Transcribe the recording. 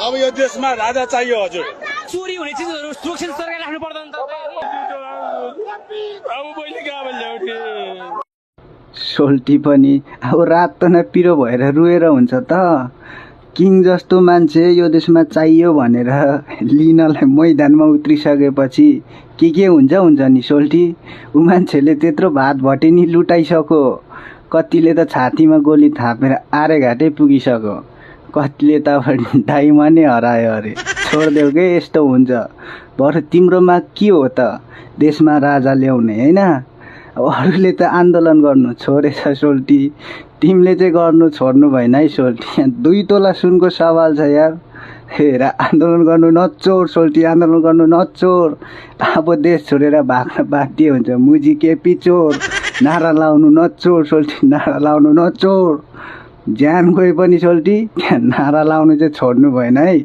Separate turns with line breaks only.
अब यो देशमा राजा चाहियो हजुर।
चोरी हुने चिजहरू सुरक्षित सरकारले राख्नु पर्दैन त।
अब मैले कहाँ ल्याउँथे।
सोल्टी पनि अब रात त न पिरो भएर रुएर हुन्छ त। किङ जस्तो मान्छे यो देशमा चाहियो भनेर लिनलाई मैदानमा उत्रिसकेपछि के हुन्छ नि सोल्टी। ऊ मान्छेले त्यत्रो भात भटेनी लुटाइसक्यो। कतिले त छातीमा गोली थापेर आरे घाटै पुगिसक्यो। कतिले त अब डाइमा नै हरायो अरे। छोडिदेऊ के यस्तो हुन्छ। बरु तिम्रोमा के हो त देशमा राजा ल्याउने होइन। अब अरूले त आन्दोलन गर्नु छोडेछ सोल्टी। तिमीले चाहिँ गर्नु छोड्नु भएन है सोल्टी। 2 तोला सुनको सवाल छ यार। हेर आन्दोलन गर्नु नचोड सोल्टी, आन्दोलन गर्नु नचोड। अब देश छोडेर भाग्न बाध्य हुन्छ। मुजी के पिचोड। नारा लाउनु नचोड सोल्टी, नारा लाउनु नचोड। ज्यान गए पनि सोल्टी नारा लाउनु चाहिँ छोड्नु भएन है।